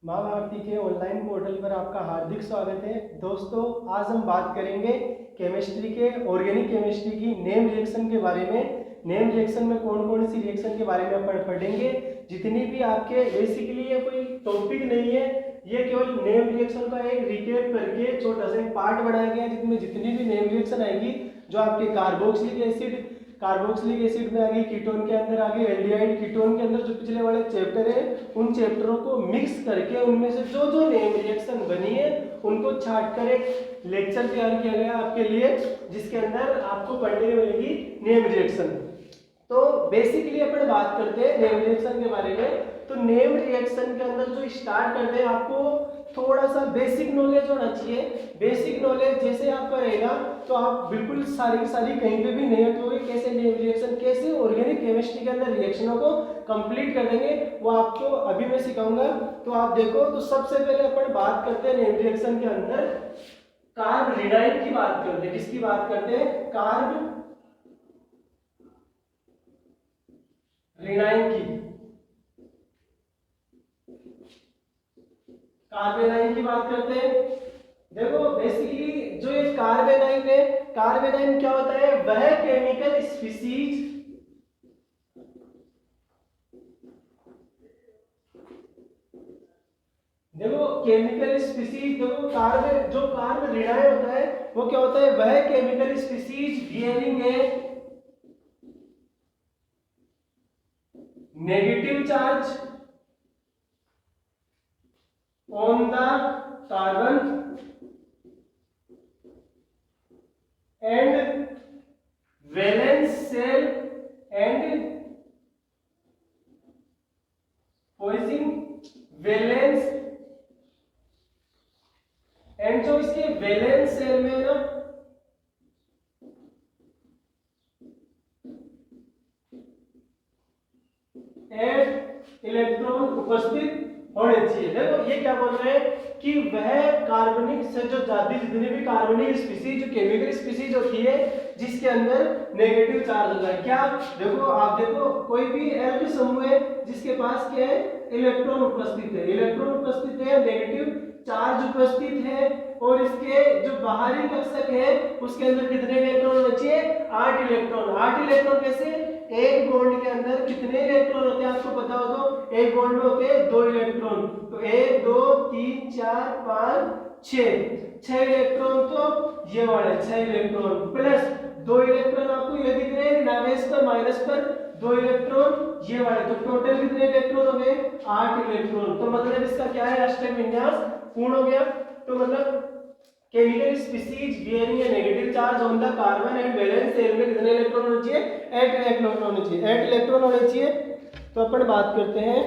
माँ भारती के online portal पर आपका हार्दिक स्वागत है। दोस्तों, आज हम बात करेंगे केमिस्ट्री के ऑर्गेनिक केमिस्ट्री की नेम रिएक्शन के बारे में। नेम रिएक्शन में कौन कौन सी रिएक्शन के बारे में अपन पढ़ेंगे। जितनी भी आपके बेसिकली ये कोई टॉपिक नहीं है, ये केवल नेम रिएक्शन का एक रिकेप करके छोटा सा एक पार्ट बनाया गया है, जिसमें जितनी भी नेम रिएक्शन आएगी, जो आपके कार्बोक्सिलिक एसिड में आ गई, कीटोन के अंदर आ गई एल्डिहाइड, कीटोन के अंदर जो पिछले वाले चैप्टर है उन चैप्टरों को मिक्स करके उनमें से जो जो नेम रिएक्शन बनी है उनको छाट कर एक लेक्चर तैयार किया गया आपके लिए, जिसके अंदर आपको पढ़ने में मिलेगी नेम रिएक्शन। तो बेसिकली अपन बात करते हैं नेम रिएक्शन के बारे में। तो नेम रिएक्शन के अंदर जो स्टार्ट करते हैं, आपको थोड़ा सा बेसिक नॉलेज होना चाहिए। बेसिक नॉलेज जैसे आपका रहेगा तो आप बिल्कुल सारी की सारी कहीं पे भी नहीं हटोगे। कैसे नेम रिएक्शन, कैसे ऑर्गेनिक केमिस्ट्री के अंदर रिएक्शनों को कंप्लीट कर देंगे, वो आपको अभी मैं सिखाऊंगा। तो आप देखो, तो सबसे पहले अपन बात करते हैं नेम रिएक्शन के अंदर कार्ब रिडाइन की बात करते हैं। किसकी बात करते हैं? कार्ब रिडाइन की, कार्बेनाइन की बात करते हैं। देखो बेसिकली जो ये कार्बेनाइन है, कार्बेनाइन क्या होता है? वह केमिकल स्पीसीज देखो केमिकल स्पीसीज, देखो जो कार्ब रिडाइन होता है वो क्या होता है? वह chemical species bearing a negative charge on the carbon and valence shell and poison valence, and जो इसके वैलेंस सेल में है ना, एक इलेक्ट्रॉन उपस्थित होने चाहिए। देखो ये क्या बोल रहे हैं कि वह कार्बनिक से जो जाती जितनी भी कार्बनिक स्पीसीज, जो केमिकल स्पीसीज होती है जिसके अंदर नेगेटिव चार्ज होता है। क्या? देखो आप देखो, कोई भी एल्क समूह है जिसके पास क्या है? इलेक्ट्रॉन उपस्थित है, इलेक्ट्रॉन उपस्थित है, नेगेटिव चार्ज उपस्थित है, और इसके जो बाहरी कक्षक है उसके अंदर कितने इलेक्ट्रॉन होने चाहिए? 8 इलेक्ट्रॉन। 8 इलेक्ट्रॉन कैसे? एक बॉन्ड के अंदर कितने इलेक्ट्रॉन होते हैं आपको पता हो तो? एक बॉन्ड में होते हैं 2 इलेक्ट्रॉन। तो 1 2 3 4 5 6 इलेक्ट्रॉन। तो ये वाले 6 इलेक्ट्रॉन प्लस 2 इलेक्ट्रॉन आपको ये दिख रहे हैं नावेस पर, माइनस पर 2 इलेक्ट्रॉन ये वाले। तो टोटल कितने इलेक्ट्रॉन हो गए? 8 इलेक्ट्रॉन। तो मतलब इसका क्या है? अष्टक विन्यास पूर्ण हो गया। तो मतलब chemical species bearing a negative charge on the carbon and valence shell में कितने इलेक्ट्रॉन होने चाहिए? 8 इलेक्ट्रॉन होने चाहिए, 8 इलेक्ट्रॉन होने चाहिए। तो अपन बात करते हैं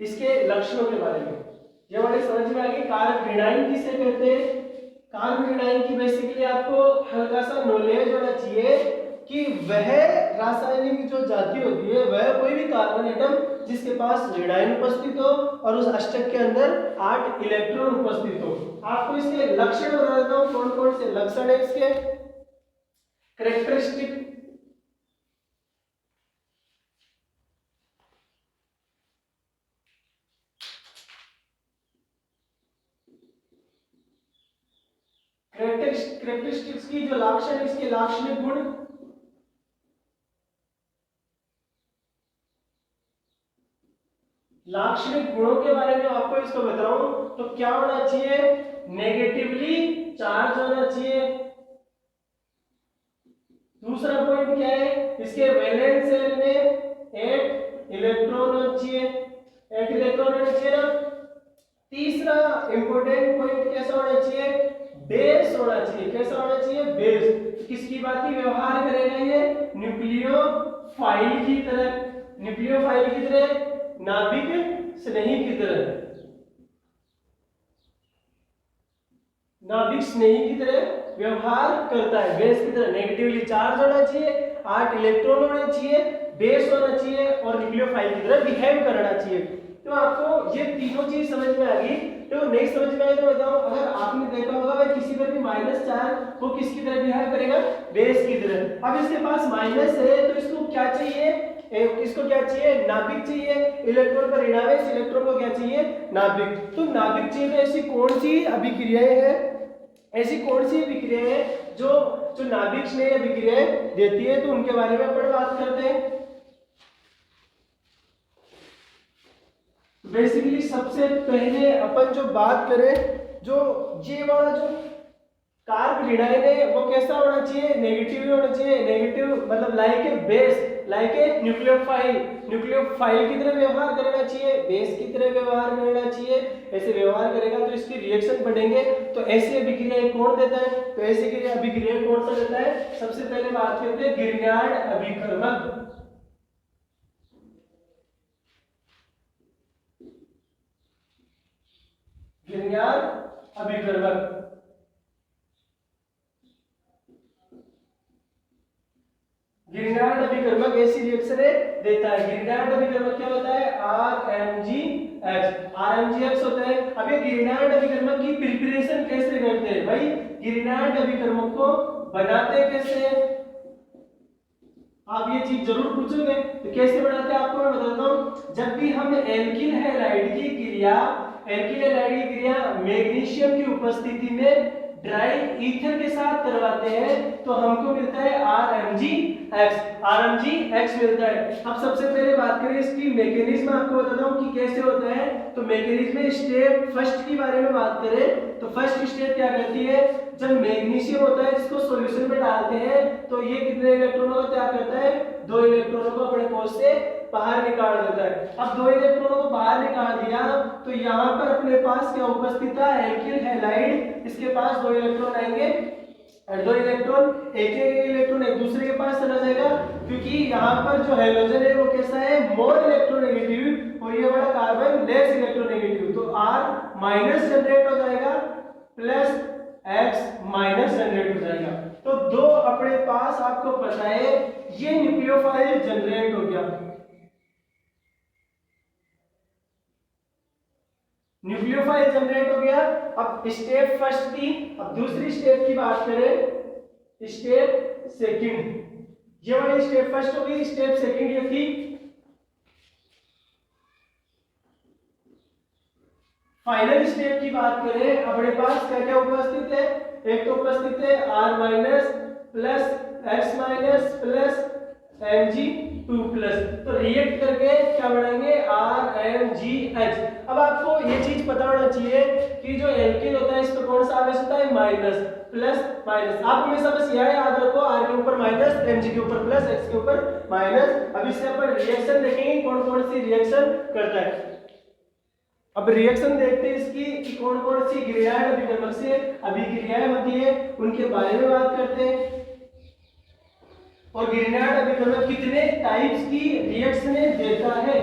इसके लक्षणों के बारे में। ये वाली समझ में आ गई। कार्ब रिडाइन किसे कहते हैं? कार्ब रिडाइन की बेसिकली आपको हल्का सा नॉलेज होना चाहिए कि वह रासायनिक जो जाति होती है, वह कोई भी कार्बन एटम जिसके पास रिडाइन उपस्थित हो और उस अष्टक के अंदर 8 इलेक्ट्रॉन उपस्थित हो। आपको इसके लक्षण बता देता हूं, कौन कौन से लक्षण है इसके। कैरेक्टरिस्टिक, कैरेक्टरिस्टिक्स की जो लक्षण, इसके लाक्षणिक गुण। लाक्षणिक गुणों के बारे में आपको इसको बताऊं तो क्या होना चाहिए? नेगेटिवली चार्ज होना चाहिए। दूसरा पॉइंट क्या है? इसके वैलेंस शेल में 8 इलेक्ट्रॉन होना चाहिए, 8 इलेक्ट्रॉन होना चाहिए ना। तीसरा इंपॉर्टेंट पॉइंट कैसा होना चाहिए? बेस होना चाहिए। कैसा होना चाहिए? बेस। किसकी बात की व्यवहार करेगा ये? न्यूक्लियोफाइल की तरह, न्यूक्लियोफाइल की तरह, नाभिक स्नेही की तरह, नाभिक स्नेही की तरह व्यवहार करता है। बेस की तरह नेगेटिवली चार्ज होना चाहिए, 8 इलेक्ट्रॉन होने चाहिए, बेस होना चाहिए और न्यूक्लियोफाइल की तरह बिहेव करना चाहिए। तो आपको ये तीनों चीज समझ में आ गई। तो नहीं समझ में आए तो बताओ, अगर आपने देखा होगा भाई किसी पर भी माइनस चार्ज वो किसकी तरह बिहेव करेगा? बेस की तरह। अब इसके पास माइनस है तो इसको क्या चाहिए? किसको क्या चाहिए, नाभिक चाहिए। इलेक्ट्रॉन का ऋणावेश, इलेक्ट्रॉन को क्या चाहिए, नाभिक। तो नाभिक चाहिए तो ऐसी कौन सी अभिक्रियाएं हैं, ऐसी कौन सी अभिक्रियाएं हैं जो जो नाभिक स्नेह अभिक्रियाएं देती है, तो उनके बारे में अपन बात करते हैं। बेसिकली सबसे पहले अपन जो बात करें, जो ये वाला जो कार्ब ऋणायन है वो कैसा होना चाहिए, नेगेटिव होना चाहिए। नेगेटिव मतलब like a base, like a nucleophile, nucleophile की तरह व्यवहार करना चाहिए, बेस की तरह व्यवहार करना चाहिए। ऐसे व्यवहार करेगा तो इसके रिएक्शन बढ़ेंगे। तो ऐसी अभिक्रिया कौन देता है, तो ऐसी अभिक्रिया कौन सा देता है, सबसे पहले बात करते हैं गिरनार्ड अभिकर्मक। गिरनार्ड अभिकर्मक, गिरनार्ड अभिकर्मक ऐसी रिएक्शन देता है। गिरनार्ड अभिकर्मक क्या होता है, RMgX, RMgX होता है। अब ये गिरनार्ड अभिकर्मक की प्रिपरेशन कैसे करते हैं भाई, गिरनार्ड अभिकर्मक को बनाते कैसे, आप ये चीज जरूर पूछोगे। तो कैसे बनाते हैं आपको मैं बताता हूं। जब भी हम एल्किल हैलाइड की क्रिया, एल्किल हैलाइड की क्रिया मैग्नीशियम की उपस्थिति में ड्राई ईथर के साथ करवाते हैं तो हमको मिलता है RMgX, RMgX मिलता है। अब सबसे पहले बात करें इसकी मैकेनिज्म, आपको बताता हूं कि कैसे होता है। तो मैकेनिज्म स्टेप फर्स्ट के बारे में बात करें तो फर्स्ट स्टेप क्या करती है, जब मैग्नीशियम होता है जिसको सॉल्यूशन में डालते हैं तो ये कितने इलेक्ट्रॉनों का त्याग करता है, 2 इलेक्ट्रॉनों को अपने कोश से बाहर निकाल देता है। अब 2 इलेक्ट्रॉनों को बाहर निकाल दिया तो यहाँ पर अपने पास क्या उपस्थित था, एल्किल हैलाइड, इसके पास 2 इलेक्ट्रॉन आएंगे और 2 इलेक्ट्रॉन एक इलेक्ट्रॉन एक दूसरे के पास चला जाएगा, क्योंकि यहाँ पर जो हैलोजन है वो कैसा है, मोर इलेक्ट्रोनेगेटिव और ये वाला कार्बन लेस इलेक्ट्रोनेगेटिव। तो R माइनस जनरेट हो जाएगा प्लस X माइनस जनरेट हो जाएगा। तो 2 अपने पास आपको पता है ये न्यूक्लियोफाइल जनरेट हो गया, न्यूक्लियोफाइल जनरेट हो गया। अब स्टेप फर्स्ट की, अब दूसरी स्टेप की बात करें, स्टेप सेकंड, ये वाली स्टेप फर्स्ट हो गई, स्टेप सेकंड ये थी फाइनल स्टेप की बात करें। अपने पास क्या क्या उपस्थित है, एक तो उपस्थित है R minus plus X minus plus Mg2 plus, तो रिएक्ट करके क्या बनाएंगे RMgH। अब आपको ये चीज पता होना चाहिए कि जो एल्किल होता है इस पर कौन सा आवेश होता है, माइनस प्लस माइनस। आप हमेशा बस यह याद रखो, R के ऊपर माइनस, Mg के ऊपर प्लस, X के ऊपर माइनस। अब इससे अपन रिएक्शन देखेंगे कौन कौन सी रिएक्शन करता है। अब रिएक्शन देखते हैं इसकी कि कौन कौन सी गिरनार्ड अभिकर्मक से अभिक्रियाएं होती है, उनके बारे में बात करते हैं। और गिरनार्ड अभिकर्मक कितने टाइप्स की रिएक्शन देता है,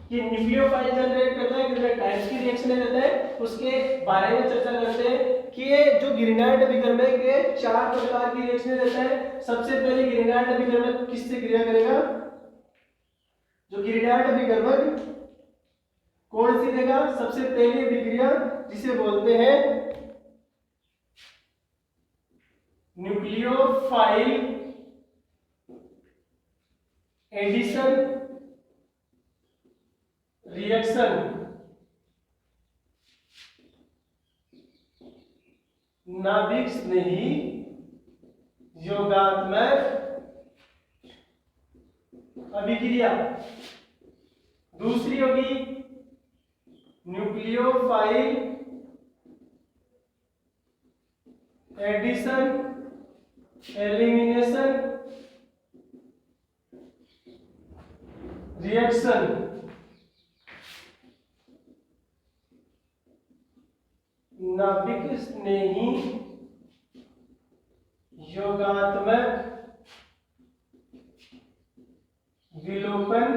कि न्यूक्लियोफाइल जनरेट करता है, कितने टाइप्स की रिएक्शन देता है, उसके बारे में चर्चा करते हैं। कि ये जो गिरनार्ड अभिकर्मक के 4 प्रकार की रिएक्शन देता है। सबसे पहले गिरनार्ड अभिकर्मक किससे क्रिया करेगा, जो गिरनार्ड अभिकर्मक कौन सी देगा, सबसे पहली अभिक्रिया जिसे बोलते हैं न्यूक्लियोफाइल एडिशन रिएक्शन, नाभिक स्नेही योगात्मक अभिक्रिया। दूसरी होगी न्यूक्लियोफाइल एडिशन एलिमिनेशन रिएक्शन। नाभिक स्नेही योगात्मक विलोपन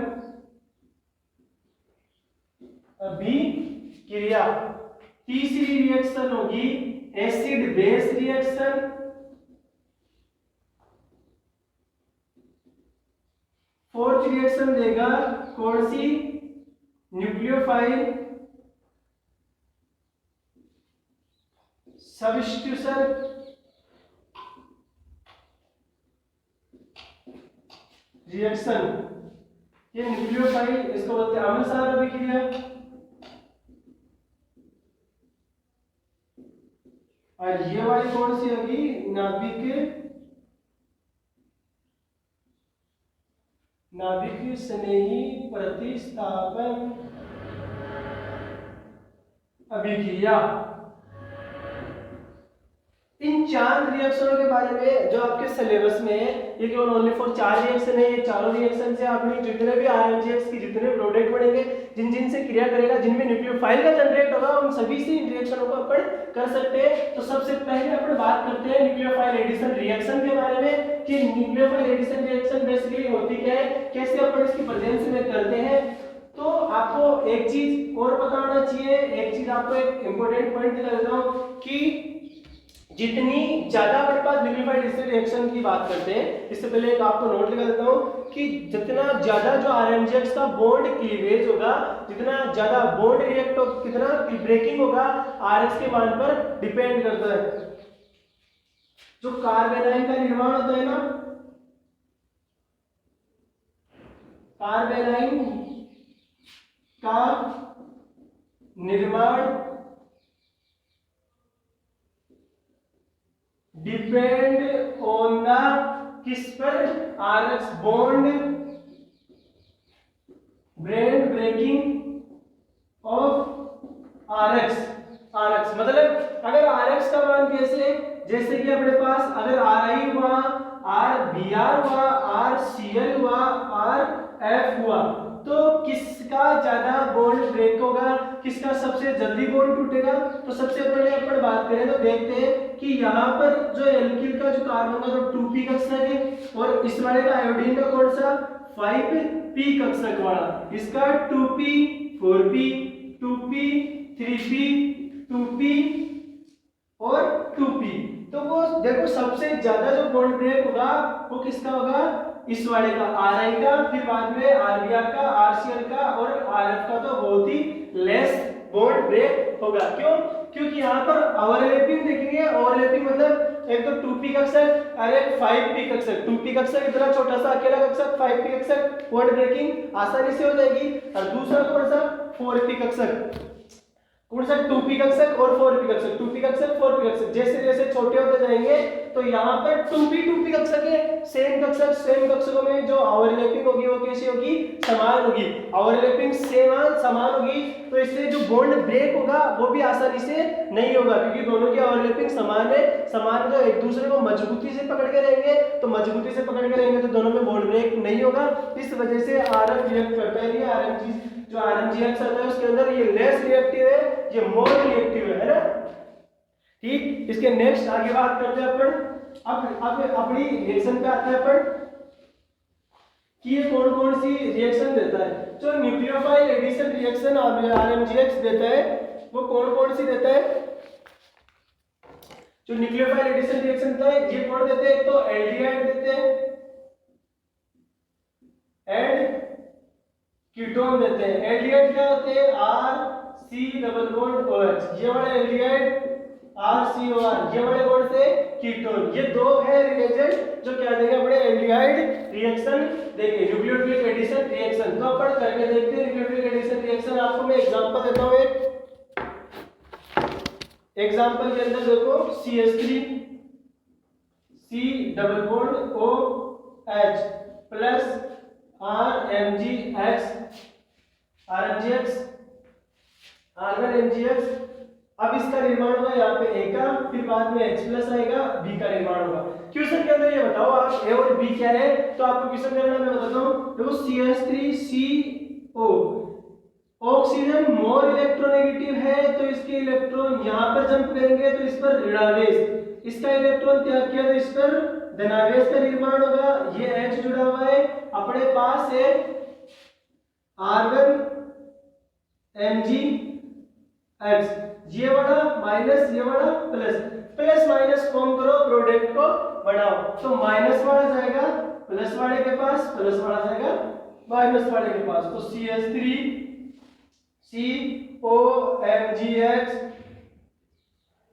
अभिक्रिया। तीसरी रिएक्शन होगी acid base reaction. Fourth reaction देगा कौन सी, न्यूक्लियोफाइल सब्स्टिट्यूशन रिएक्शन। ये न्यूक्लियोफाइल, इसको बोलते हैं अम्ल सार अभिक्रिया। और ये वाली कौन सी होगी, नाभिक स्नेही प्रतिस्थापन अभिक्रिया। इन 4 रिएक्शनों के बारे में जो आपके सिलेबस में है, ये केवल ओनली फॉर 4 रिएक्शन है। ये चारों रिएक्शन से आपने जितने भी आरएमजीएक्स की जितने प्रोडक्ट बनेंगे, जिन से क्रिया करेगा, जिनमें न्यूक्लियोफाइल का जनरेट होगा, उन सभी से इन रिएक्शनों को अपन कर सकते हैं। तो सबसे पहले अपन बात करते हैं न्यूक्लियोफाइल एडिशन रिएक्शन के बारे में कि न्यूक्लियोफाइल एडिशन रिएक्शन बेसिकली होती क्या है, कैसे अपन इसकी प्रेजेंस में करते हैं। तो आपको एक चीज और पता होना चाहिए, एक चीज आपको एक इंपॉर्टेंट पॉइंट दिखा देता हूं कि जितनी ज्यादा अपने पास न्यूक्लियोफाइल एडिशन रिएक्शन की बात करते हैं, इससे पहले एक आपको नोट लगा देता हूं कि जितना ज्यादा जो आरएमजीएक्स का बॉन्ड क्लीवेज होगा, जितना ज्यादा बॉन्ड रिएक्ट हो, कितना ब्रेकिंग होगा, आरएक्स के मान पर डिपेंड करता है। जो कार्बेनाइन का निर्माण होता है ना, कार्बेनाइन का निर्माण डिपेंड ऑन द किस पर, RX bond breaking of RX मतलब अगर आरएक्स का मान जैसे कि अपने पास अगर आरआई हुआ, आरबीआर हुआ, आरसीएल हुआ, आरएफ हुआ, तो किसका ज्यादा बॉन्ड ब्रेक होगा, किसका सबसे जल्दी बॉन्ड टूटेगा। तो सबसे पहले अपन बात करें तो देखते हैं कि यहाँ पर जो एल्किल का जो कार्बन का जो 2p कक्षक है, और इस वाले का आयोडीन का कौन सा 5p कक्षक वाला, इसका 2p 4p 2p 3p 2p और 2p। तो वो देखो सबसे ज्यादा जो बॉन्ड ब्रेक होगा वो किसका होगा, इस वाले का, आरआई का, फिर बाद में आरबीआर का, आरसीएल का और आरएफ का तो बहुत ही लेस बॉन्ड ब्रेक होगा। क्यों? क्योंकि यहाँ पर ओवरलैपिंग देखेंगे, ओवरलैपिंग मतलब एक तो 2p कक्षक और एक 5p कक्षक। 2p कक्षक इतना छोटा सा अकेला कक्षक, 5p कक्षक बॉन्ड ब्रेकिंग आसानी से हो जाएगी। और दूसरा कौन सा 4p कक्षक, कौन सा 2p कक्षक और 4p कक्षक, 2p कक्षक 4p कक्षक जैसे जैसे छोटे होते जाएंगे तो यहाँ पर 2p कक्षक है, सेम कक्षकों में जो ओवरलैपिंग होगी वो कैसी होगी, समान होगी। ओवरलैपिंग समान होगी तो इससे जो बॉन्ड ब्रेक होगा वो भी आसानी से नहीं होगा, क्योंकि दोनों की ओवरलैपिंग समान है। समान जो एक दूसरे को मजबूती से पकड़ के रहेंगे, तो मजबूती से पकड़ के रहेंगे तो दोनों में बॉन्ड ब्रेक नहीं होगा। इस वजह से आरएफ रिएक्ट करता है, ये आरएमजी जो आरएमजीएक्स आता है उसके अंदर ये लेस रिएक्टिव है, ये मोर रिएक्टिव है ना। ठीक, इसके नेक्स्ट आगे बात करते हैं अपन। अब अपनी रिएक्शन पे आते हैं अपन कि ये कौन कौन सी रिएक्शन देता है। जो न्यूक्लियोफाइल एडिशन रिएक्शन आरएमजीएक्स देता है वो कौन कौन सी देता है, जो न्यूक्लियोफाइल एडिशन रिएक्शन देता है ये कौन देते हैं, एक तो एल्डिहाइड देते हैं एंड कीटोन देते हैं। एल्डिहाइड क्या होते हैं, RC डबल बॉन्ड OH, ये वाले एल्डिहाइड RCOR, ये वाले कौन से कीटोन। ये दो है रिएजेंट जो क्या देंगे अपने एल्डिहाइड रिएक्शन देंगे, न्यूक्लियोफिलिक एडिशन रिएक्शन। तो अपन करके देखते हैं न्यूक्लियोफिलिक एडिशन रिएक्शन। आपको मैं एग्जांपल देता हूं, एक एग्जांपल के अंदर देखो CH3 C double bond OH plus RMGX R1MGX। अब इसका निर्माण होगा यहाँ पे A का, फिर बाद में H प्लस आएगा, B का निर्माण होगा। क्वेश्चन के अंदर ये बताओ आप A और B क्या है, तो आपको क्वेश्चन करना मैं बताता हूँ। देखो CH3CO ऑक्सीजन मोर इलेक्ट्रोनेगेटिव है, तो इसके इलेक्ट्रॉन यहाँ पर जंप करेंगे तो इस पर ऋणावेश, इसका इलेक्ट्रॉन त्याग किया तो इस पर धनावेश का निर्माण होगा। ये H जुड़ा हुआ है, अपने पास है R1MgX, ये वाला माइनस ये वाला प्लस, प्लस माइनस फॉर्म करो, प्रोडक्ट को बढ़ाओ, तो माइनस वाला जाएगा प्लस वाले के पास, प्लस वाला जाएगा माइनस वाले के पास। तो CH3COMgX,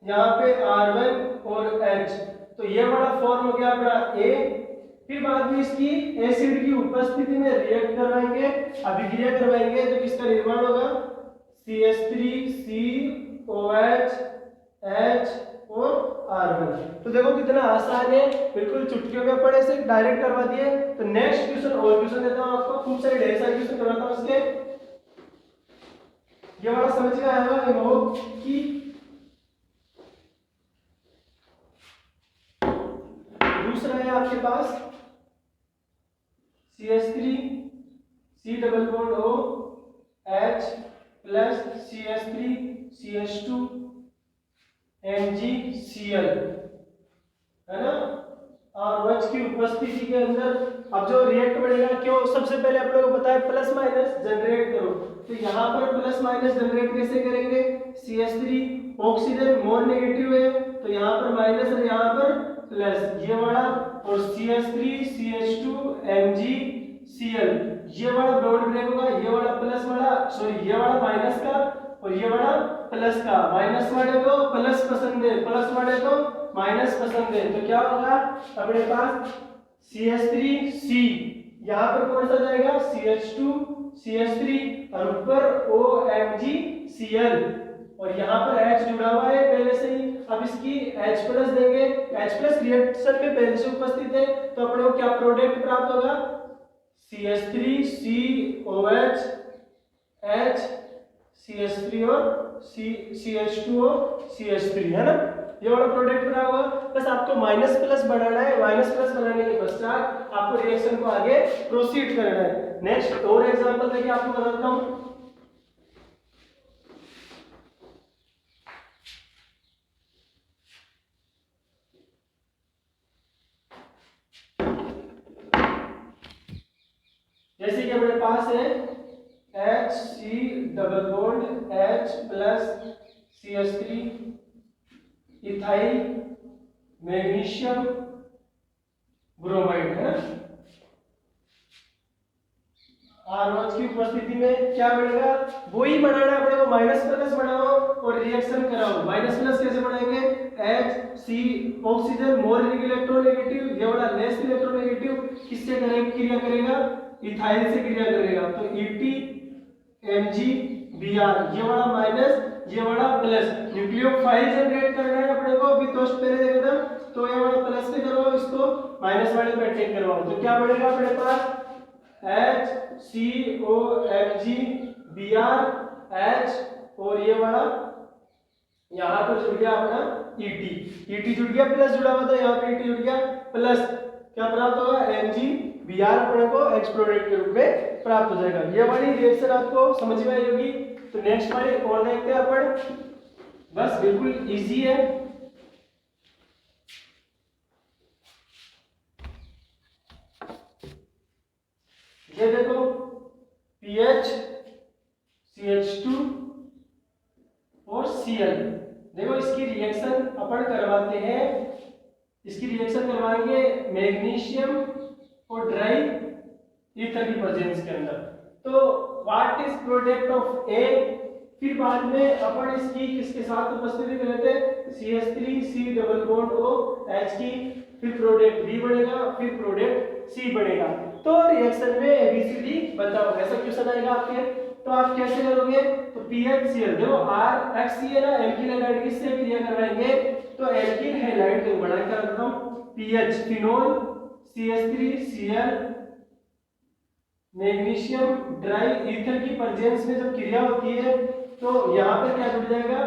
यहाँ पे R1 और H, तो ये वाला फॉर्म हो गया अपना A, फिर बाद में इसकी एसिड की उपस्थिति में रिएक्ट करवाएंगे, अभिक्रिया करवाएंगे, तो किसका निर्माण होगा, CH3COH H और R1। तो देखो कितना आसान है, बिल्कुल चुटकियों में पढ़े से डायरेक्ट करवा दिए। तो नेक्स्ट क्वेश्चन और क्वेश्चन देता हूं आपको, खूब सारे ढेर सारे क्वेश्चन करवाता हूं इसके। ये वाला समझ में आया होगा कि दूसरा है आपके पास CH3 C double bond O H plus CH3 CH2 MgCl, है ना, और OH की उपस्थिति के अंदर अब जो रिएक्ट बढ़ेगा, क्यों, सबसे पहले आप लोगों को पता है प्लस माइनस जनरेट करो, तो यहाँ पर प्लस माइनस जनरेट कैसे करेंगे, CH3 ऑक्सीजन मोर नेगेटिव है, तो यहाँ पर माइनस और यहाँ पर प्लस, ये वाला, और CH3 CH2 MgCl, ये वाला बॉन्ड ब्रेक होगा, ये वाला प्लस वाला, सॉरी ये वाला माइनस का और ये वाला प्लस का, माइनस वाले को प्लस पसंद है, प्लस वाले को माइनस पसंद है, तो क्या होगा अपने पास CH3C, यहाँ पर कौन सा जाएगा CH2 CH3 और ऊपर OMgCl, और यहाँ पर H जुड़ा हुआ है पहले से ही, अब इसकी H प्लस देंगे, H प्लस रिएक्शन में पहले से उपस्थित है, तो अपने को क्या प्रोडक्ट प्राप्त होगा, CH3COH H CH3 और CH2 और CH3, है ना, ये वाला प्रोडक्ट बना हुआ। बस आपको माइनस प्लस बनाना है, माइनस प्लस बनाने के पश्चात आपको रिएक्शन को आगे प्रोसीड करना है। नेक्स्ट और एग्जांपल देखिए आपको बताता हूं। जैसे कि हमारे पास है HC double bond H plus CH3 ethyl magnesium bromide, है ना, R OH की उपस्थिति में क्या बनेगा, वही बनाना है अपने को, माइनस प्लस बनाओ और रिएक्शन कराओ। माइनस प्लस कैसे बनाएंगे, H C oxygen more electronegative, ये वाला लेस इलेक्ट्रोनेगेटिव, किससे करेगा, क्रिया करेगा, इथाइल से क्रिया करेगा, तो EtMgBr, ये वाला माइनस ये वाला प्लस, न्यूक्लियोफाइल जनरेट करना है अपने को, अभी तो पहले देखा था, तो ये वाला प्लस से करवाओ, इसको माइनस वाले पे अटैक करवाओ, तो क्या बनेगा अपने पास HCOMgBr H, और ये वाला यहाँ पर जुड़ गया अपना ET जुड़ गया, प्लस जुड़ा हुआ था, यहाँ पे ET जुड़ गया प्लस, क्या प्राप्त होगा, MgBr अपने को H प्रोडक्ट के रूप में प्राप्त हो जाएगा। ये वाली रिएक्शन आपको समझ में आई होगी। तो नेक्स्ट वाली और देखते हैं अपन, बस बिल्कुल इजी है। ये देखो PH CH2 और Cl, देखो इसकी रिएक्शन अपन करवाते हैं, इसकी रिएक्शन करवाएंगे मैग्नीशियम और ड्राई ईथर की प्रेजेंस के अंदर। तो what is product of A, फिर बाद में अपन इसकी किसके साथ उपस्थिति में रहते हैं, CH3C double bond O H की, फिर प्रोडक्ट B बनेगा, फिर प्रोडक्ट C बनेगा। तो रिएक्शन में ABCD बताओ, ऐसा क्वेश्चन आएगा आपके, तो आप कैसे करोगे, तो PHCl, देखो RHC है ना, एल्किल हैलाइड किससे क्रिया करवाएंगे, तो एल्किल हैलाइड को बना कर रखता हूं, PH phenol CH3Cl magnesium dry ether की प्रेजेंस में जब क्रिया होती है, तो यहाँ पर क्या जुड़ जाएगा,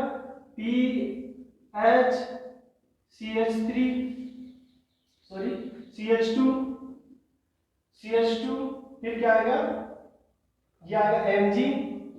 PH CH2, फिर क्या आएगा, ये आएगा Mg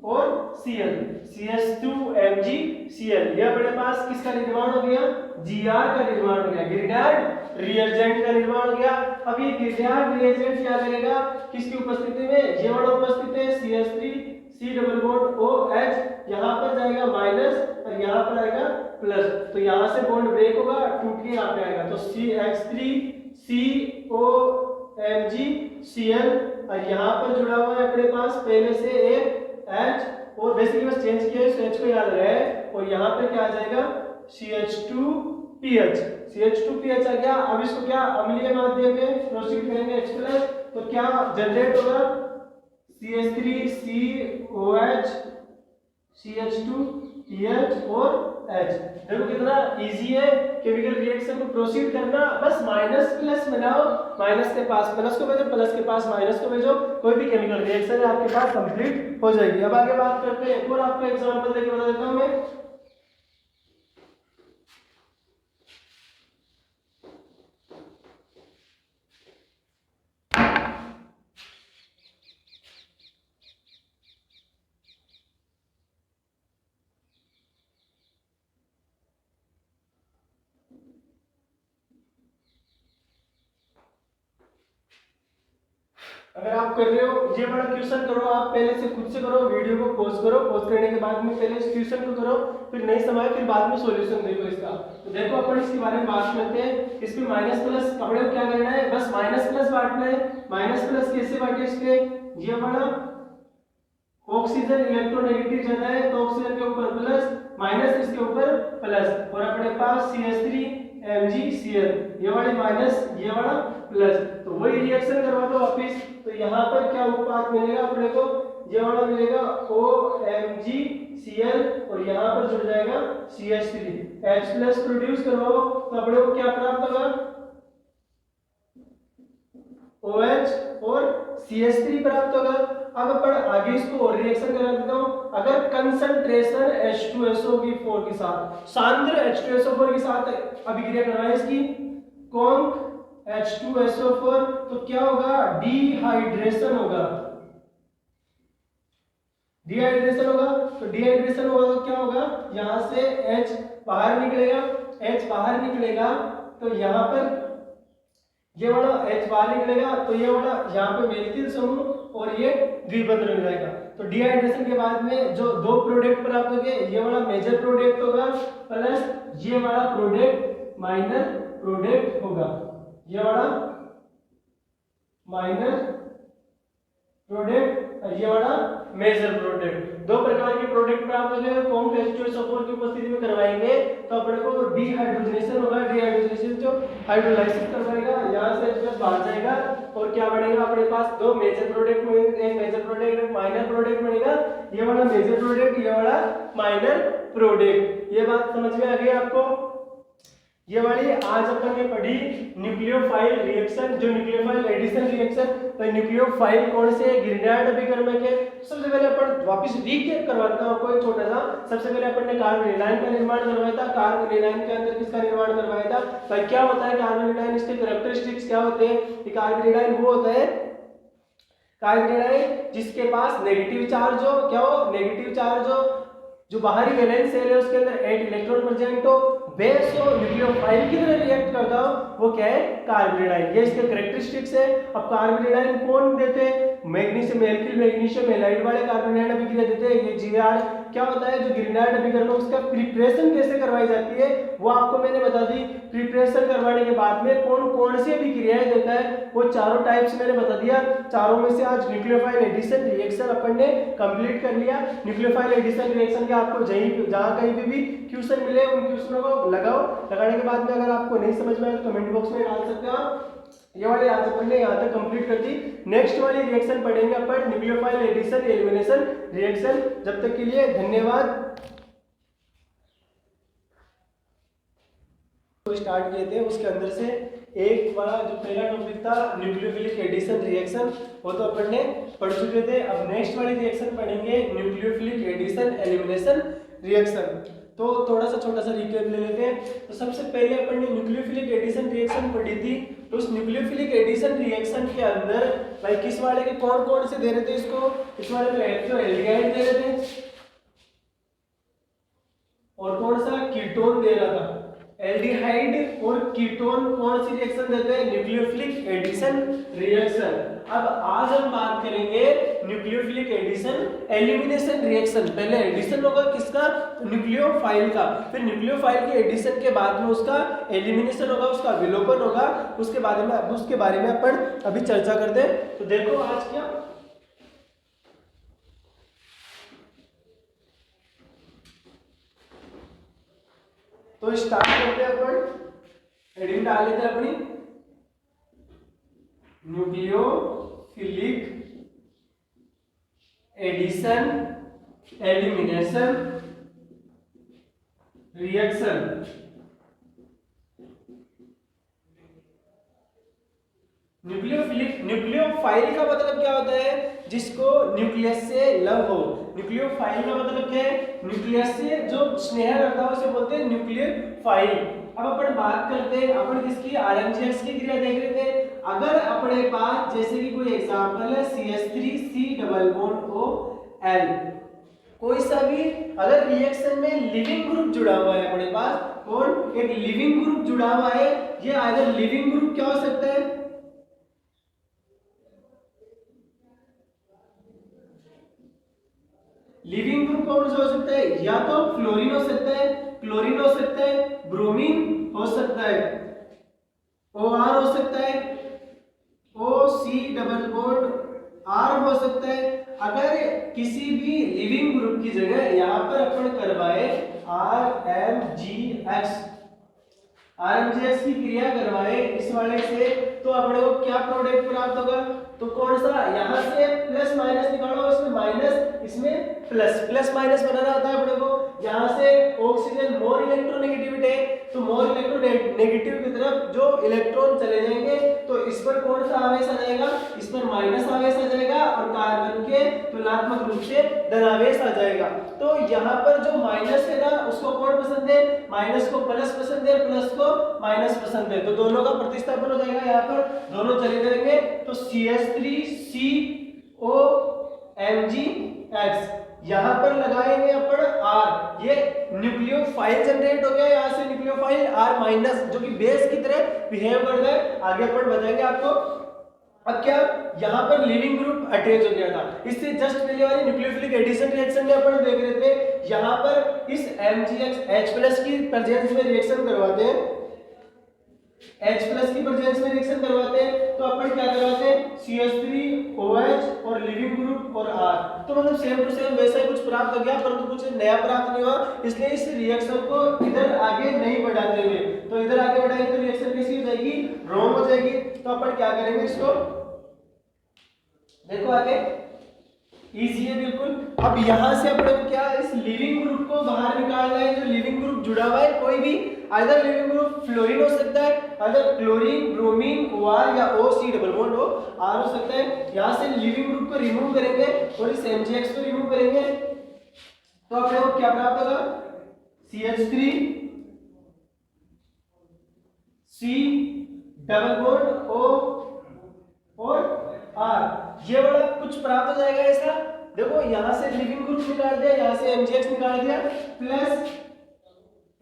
और Cl, CH2MgCl, ये अपने पास किसका निर्माण हो गया, Gr का निर्माण हो गया, ग्रिनार्ड रिएजेंट का निर्माण हो गया। अब ये ग्रिनार्ड रिएजेंट क्या करेगा, किसकी उपस्थिति में, ये वाला उपस्थित है CH3C डबल बॉन्ड OH, यहाँ पर जाएगा माइनस और यहाँ पर आएगा प्लस, तो यहाँ से बॉन्ड ब्रेक होगा, टूट के यहाँ पे आएगा, तो CH3COMgCl, और यहाँ पर जुड़ा हुआ है अपने पास पहले से एक H, और बेसिकली बस चेंज किया है, H को यहाँ लगाया है, और यहाँ पे क्या आ जाएगा CH2, पीएच, CH2PH आ गया। अब इसको क्या अम्लीय माध्यम में प्रोसीड करेंगे H+, तो क्या जनरेट होगा CH3COH CH2PH और H। देखो कितना इजी है केमिकल रिएक्शन को प्रोसीड करना, बस माइनस प्लस मिलाओ, माइनस के पास प्लस को भेजो, प्लस के पास माइनस को भेजो, कोई भी केमिकल रिएक्शन है आपके पास कंप्लीट हो जाएगी। अब आगे बात करते हैं, एक और आपको एग्जांपल देके बता देता हूं मैं। अगर आप कर रहे हो ये बड़ा क्वेश्चन करो, आप पहले से खुद से करो, वीडियो को पॉज करो, पॉज करने के बाद में पहले इस क्वेश्चन को करो, फिर नहीं समझ फिर बाद में सॉल्यूशन देखो इसका। तो देखो अपन इसके बारे में बात करते हैं। इसमें माइनस प्लस अपने को क्या करना है, बस माइनस प्लस बांटना है। माइनस प्लस कैसे बांटे इसके, ये बड़ा ऑक्सीजन इलेक्ट्रोनेगेटिव ज्यादा है तो ऑक्सीजन के ऊपर प्लस, माइनस इसके ऊपर प्लस, और अपने पास CH3MgCl, ये वाली माइनस ये वाला प्लस, तो वही रिएक्शन करवा दो वापस। तो यहाँ पर क्या उत्पाद मिलेगा अपने को, ये वाला मिलेगा OMgCl और यहाँ पर जुड़ जाएगा CH3, H+ प्रोड्यूस करवाओ तो अपने को क्या प्राप्त होगा, OH और CH3 प्राप्त होगा। अब अपन आगे इसको और रिएक्शन करा देता हूं। अगर कंसंट्रेशन H2SO4 के साथ, सांद्र H2SO4 के साथ अभिक्रिया करवाए इसकी, कॉन्क H2SO4, तो क्या होगा, डिहाइड्रेशन होगा। डिहाइड्रेशन होगा तो डिहाइड्रेशन होगा तो क्या होगा, यहां से H बाहर निकलेगा, H बाहर निकलेगा तो यहां पर ये वाला H बाहर निकलेगा तो ये वाला यहाँ पे मेथिल समूह और ये द्विबंध बन जाएगा। तो डिहाइड्रेशन के बाद में जो दो प्रोडक्ट प्राप्त होंगे, ये वाला मेजर प्रोडक्ट होगा प्लस ये वाला प्रोडक्ट माइनर प्रोडक्ट होगा, ये वाला माइनर प्रोडक्ट और ये वाला मेजर प्रोडक्ट। दो प्रकार के प्रोडक्ट प्राप्त हो गए, कौन H2SO4 की उपस्थिति में करवाएंगे तो अपने को डिहाइड्रोजनेशन होगा। डिहाइड्रोजनेशन जो हाइड्रोलाइसिस करवाएगा, यहाँ से H+ बाहर जाएगा और क्या बनेगा अपने पास, दो मेजर प्रोडक्ट मिलेंगे, एक मेजर प्रोडक्ट एक माइनर प्रोडक्ट बनेगा, ये वाला मेजर प्रोडक्ट ये वाला माइनर प्रोडक्ट। ये बात समझ में आ गई आपको। ये वाली आज अपन ने पढ़ी न्यूक्लियोफाइल रिएक्शन, जो न्यूक्लियोफाइल एडिशन रिएक्शन। तो न्यूक्लियोफाइल कौन से, ग्रिनाइड अभिकर्मक है। सबसे पहले अपन वापस रीकैप करवाता हूं आपको एक छोटा सा। सबसे पहले अपन ने कार्बन एनायन का निर्माण करवाया था। कार्बन एनायन के अंदर किसका निर्माण करवाया था, भाई क्या होता है कार्बन एनायन, इसके कैरेक्टरिस्टिक्स क्या होते हैं। कार्बन एनायन वो होता है, कार्बन एनायन जिसके पास नेगेटिव चार्ज हो, क्या हो, नेगेटिव चार्ज हो, जो बाहरी वैलेंस शेल है उसके अंदर 8 इलेक्ट्रॉन प्रेजेंट हो, बेस हो, न्यूक्लियोफाइल की तरह रिएक्ट करता हो, वो क्या है, कार्बन एनायन। ये इसके कैरेक्टरिस्टिक्स है। अब कार्बन एनायन कौन देते हैं, मैग्नीशियम एल्किल मैग्नीशियम हैलाइड वाले कार्बन एनायन अभिक्रिया देते हैं। ये Gr क्या होता है, जो ग्रिनाइड अभिकरण उसका प्रिपरेशन कैसे करवाई जाती है वो आपको मैंने बता दी। प्रिपरेशन करवाने के बाद में कौन कौन सी अभिक्रियाएं देता है, वो चारों टाइप्स मैंने बता दिया। चारों में से आज न्यूक्लियोफाइल एडिशन रिएक्शन अपन ने कंप्लीट कर लिया। न्यूक्लियोफाइल एडिशन रिएक्शन के आपको जहां कहीं पे भी क्वेश्चन मिले उन क्वेश्चनों को लगाओ। लगाने के बाद में अगर आपको नहीं समझ में आए तो कमेंट बॉक्स में डाल सकते हो। ये वाली आज अपन ने यहाँ तक कंप्लीट कर दी। नेक्स्ट वाली रिएक्शन पढ़ेंगे अपन न्यूक्लियोफाइल एडिशन एलिमिनेशन रिएक्शन। जब तक के लिए धन्यवाद। तो स्टार्ट किए थे उसके अंदर से एक वाला जो पहला टॉपिक था न्यूक्लियोफिलिक एडिशन रिएक्शन, वो तो अपन ने पढ़ चुके थे। अब नेक्स्ट वाली रिएक्शन पढ़ेंगे न्यूक्लियोफिलिक एडिशन एलिमिनेशन रिएक्शन। तो थोड़ा सा छोटा सा रिकैप ले लेते हैं। तो सबसे पहले अपन ने न्यूक्लियोफिलिक एडिशन रिएक्शन पढ़ी थी। तो उस न्यूक्लियोफिलिक एडिशन रिएक्शन के अंदर भाई किस वाले के कौन कौन से दे रहे थे इसको, इस वाले तो एल्डिहाइड दे रहे थे और कौन सा कीटोन दे रहा था। एल्डिहाइड और कीटोन कौन सी रिएक्शन देते हैं, न्यूक्लियोफिलिक एडिशन रिएक्शन। अब आज हम बात करेंगे न्यूक्लियोफिलिक एडिशन एलिमिनेशन रिएक्शन। पहले एडिशन होगा किसका, न्यूक्लियोफाइल का, फिर न्यूक्लियोफाइल के एडिशन के बाद में उसका एलिमिनेशन होगा, उसका विलोपन होगा। उसके बारे में अपन अभी चर्चा करते हैं। तो देखो आज क्या, तो स्टार्ट करते हैं अपन हेडिंग डाल लेते हैं अपनी nucleophilic addition elimination reaction. Nucleophile का मतलब क्या होता है? जिसको न्यूक्लियस से लव हो। न्यूक्लियोफाइल का मतलब क्या है? न्यूक्लियस से जो स्नेह करता है उसे बोलते हैं न्यूक्लियोफाइल। अब अपन बात करते हैं, अपन किसकी? आरएमजीएक्स की क्रिया देख रहे थे। अगर अपने पास जैसे कि कोई एग्जांपल है CH3C डबल बॉन्ड OL, कोई सा भी अगर रिएक्शन में लिविंग ग्रुप जुड़ा हुआ है अपने पास, और एक लिविंग ग्रुप जुड़ा हुआ है, ये आइदर लिविंग ग्रुप क्या हो सकता है? लिविंग ग्रुप कौन सा हो सकता है? या तो फ्लोरीन हो सकता है, क्लोरीन हो सकता है, ब्रोमीन हो सकता है, OR हो सकता है, OC डबल बॉन्ड R हो सकता है। अगर किसी भी लिविंग ग्रुप की जगह यहां पर अपन करवाए RMGX की क्रिया करवाए इस वाले से, तो अपने को क्या प्रोडक्ट प्राप्त होगा? तो कौन सा? यहां से प्लस माइनस निकालो, इसमें माइनस इसमें प्लस, प्लस माइनस बनाना आता है अपने को। यहां से ऑक्सीजन मोर इलेक्ट्रोनेगेटिविटी है, तो मोर इलेक्ट्रोनेगेटिव की तरफ जो इलेक्ट्रॉन चले जाएंगे तो इस पर कौन सा आवेश आ जाएगा? इस पर माइनस आवेश आ जाएगा, और कार्बन के तुलनात्मक रूप से धनावेश आ जाएगा। तो यहाँ पर जो माइनस है ना, उसको कौन पसंद है? माइनस को प्लस पसंद है, प्लस को माइनस पसंद है, तो दोनों का प्रतिस्थापन हो जाएगा। यहाँ पर दोनों चले जाएंगे, तो CH3COMgX यहाँ पर लगाएंगे अपन R, ये न्यूक्लियोफाइल जनरेट हो गया। यहाँ से न्यूक्लियोफाइल R माइनस जो कि बेस की तरह बिहेव करता है, आगे अपन बताएंगे आपको। अब क्या? यहाँ पर लिविंग ग्रुप अटैच हो गया था। इससे जस्ट पहले वाली न्यूक्लियोफिलिक एडिशन रिएक्शन में अपन देख रहे थे, यहाँ पर इस MgX H+ की प्रेजेंस में रिएक्शन करवाते हैं, H+ की प्रेजेंस में रिएक्शन करवाते हैं, तो अपन क्या करवाते हैं? CH3OH और लिविंग ग्रुप और R। तो मतलब सेम टू सेम वैसा ही कुछ प्राप्त हो गया, परंतु कुछ नया प्राप्त नहीं हुआ, इसलिए इस रिएक्शन को इधर आगे नहीं बढ़ाते हुए, तो इधर आगे बढ़ाएंगे तो रिएक्शन कैसी हो जाएगी? रॉन्ग हो जाएगी। तो अपन क्या करेंगे? इसको देखो आगे, इजी है बिल्कुल। अब यहां से अपने को क्या? इस लिविंग ग्रुप को बाहर निकालना है। जो लिविंग ग्रुप जुड़ा हुआ है, कोई भी आइदर लिविंग ग्रुप फ्लोरीन हो सकता है, अगर क्लोरीन, ब्रोमीन, OR या OC डबल बॉन्ड हो R हो सकता है। यहां से लिविंग ग्रुप को रिमूव करेंगे और इस MgX को रिमूव करेंगे, तो अपने को क्या प्राप्त होगा? CH3 C double bond O और R, ये वाला कुछ प्राप्त हो जाएगा ऐसा। देखो यहां से लिविंग ग्रुप निकाल दिया, यहां से MgX निकाल दिया, प्लस